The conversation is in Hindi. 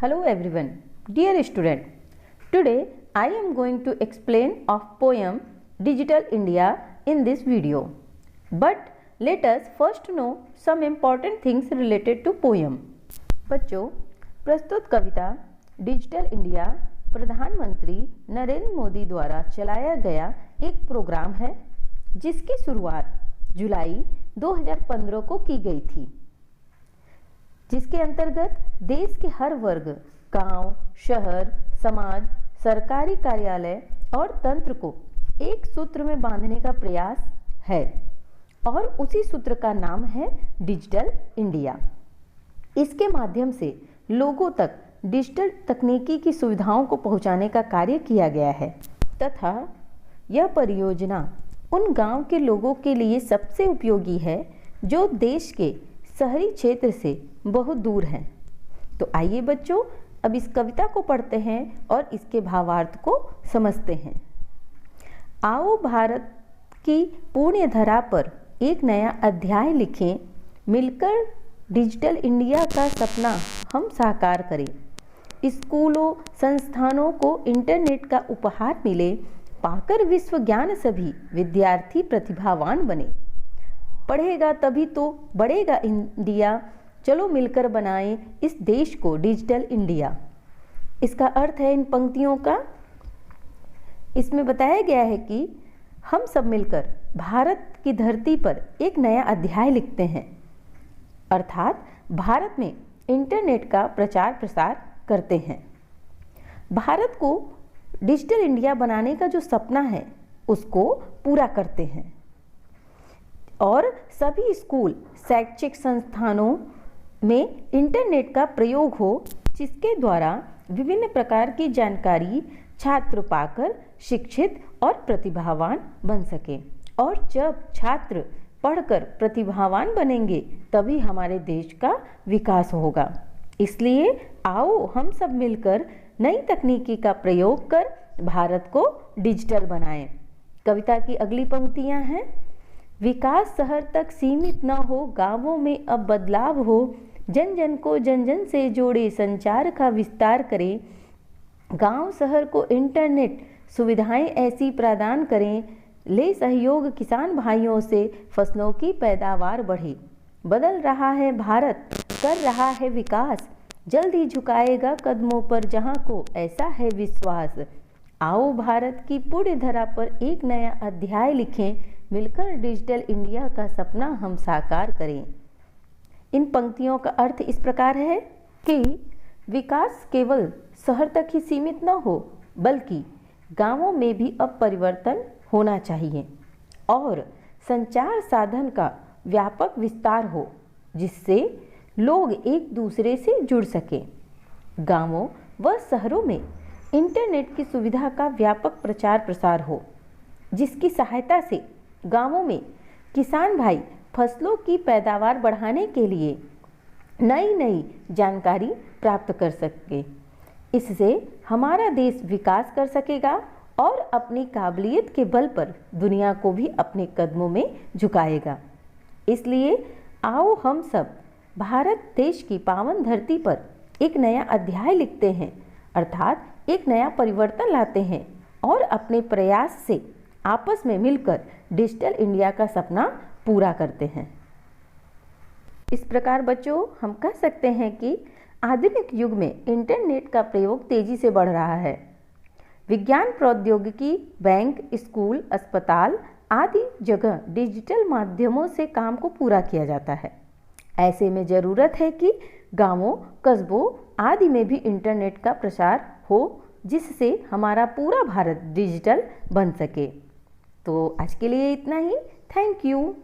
Hello everyone, dear student. Today I am going to explain of poem Digital India in this video. But let us first know some important things related to poem. बच्चों, प्रस्तुत कविता डिजिटल इंडिया प्रधानमंत्री नरेंद्र मोदी द्वारा चलाया गया एक प्रोग्राम है जिसकी शुरुआत जुलाई 2015 को की गई थी, जिसके अंतर्गत देश के हर वर्ग, गांव, शहर, समाज, सरकारी कार्यालय और तंत्र को एक सूत्र में बांधने का प्रयास है और उसी सूत्र का नाम है डिजिटल इंडिया। इसके माध्यम से लोगों तक डिजिटल तकनीकी की सुविधाओं को पहुंचाने का कार्य किया गया है तथा यह परियोजना उन गांव के लोगों के लिए सबसे उपयोगी है जो देश के शहरी क्षेत्र से बहुत दूर हैं। तो आइए बच्चों, अब इस कविता को पढ़ते हैं और इसके भावार्थ को समझते हैं। आओ भारत की पुण्य धरा पर एक नया अध्याय लिखें, मिलकर डिजिटल इंडिया का सपना हम साकार करें। स्कूलों, संस्थानों को इंटरनेट का उपहार मिले, पाकर विश्व ज्ञान सभी विद्यार्थी प्रतिभावान बने। पढ़ेगा तभी तो बढ़ेगा इंडिया, चलो मिलकर बनाएं इस देश को डिजिटल इंडिया। इसका अर्थ है इन पंक्तियों का, इसमें बताया गया है कि हम सब मिलकर भारत की धरती पर एक नया अध्याय लिखते हैं, अर्थात भारत में इंटरनेट का प्रचार प्रसार करते हैं। भारत को डिजिटल इंडिया बनाने का जो सपना है उसको पूरा करते हैं और सभी स्कूल, शैक्षिक संस्थानों में इंटरनेट का प्रयोग हो, जिसके द्वारा विभिन्न प्रकार की जानकारी छात्र पाकर शिक्षित और प्रतिभावान बन सके। और जब छात्र पढ़कर प्रतिभावान बनेंगे तभी हमारे देश का विकास होगा। इसलिए आओ हम सब मिलकर नई तकनीकी का प्रयोग कर भारत को डिजिटल बनाएं। कविता की अगली पंक्तियां हैं, विकास शहर तक सीमित न हो, गांवों में अब बदलाव हो, जन जन को जन जन से जोड़े, संचार का विस्तार करें, गांव शहर को इंटरनेट सुविधाएं ऐसी प्रदान करें, ले सहयोग किसान भाइयों से, फसलों की पैदावार बढ़े। बदल रहा है भारत, कर रहा है विकास, जल्द ही झुकाएगा कदमों पर जहां को ऐसा है विश्वास। आओ भारत की पुण्य धरा पर एक नया अध्याय लिखें, मिलकर डिजिटल इंडिया का सपना हम साकार करें। इन पंक्तियों का अर्थ इस प्रकार है कि विकास केवल शहर तक ही सीमित न हो, बल्कि गांवों में भी अब परिवर्तन होना चाहिए और संचार साधन का व्यापक विस्तार हो, जिससे लोग एक दूसरे से जुड़ सकें। गांवों व शहरों में इंटरनेट की सुविधा का व्यापक प्रचार प्रसार हो, जिसकी सहायता से गांवों में किसान भाई फसलों की पैदावार बढ़ाने के लिए नई नई जानकारी प्राप्त कर सके। इससे हमारा देश विकास कर सकेगा और अपनी काबिलियत के बल पर दुनिया को भी अपने कदमों में झुकाएगा। इसलिए आओ हम सब भारत देश की पावन धरती पर एक नया अध्याय लिखते हैं, अर्थात एक नया परिवर्तन लाते हैं और अपने प्रयास से आपस में मिलकर डिजिटल इंडिया का सपना पूरा करते हैं। इस प्रकार बच्चों, हम कह सकते हैं कि आधुनिक युग में इंटरनेट का प्रयोग तेजी से बढ़ रहा है। विज्ञान प्रौद्योगिकी, बैंक, स्कूल, अस्पताल आदि जगह डिजिटल माध्यमों से काम को पूरा किया जाता है। ऐसे में ज़रूरत है कि गांवों, कस्बों आदि में भी इंटरनेट का प्रसार हो, जिससे हमारा पूरा भारत डिजिटल बन सके। तो आज के लिए इतना ही। Thank you.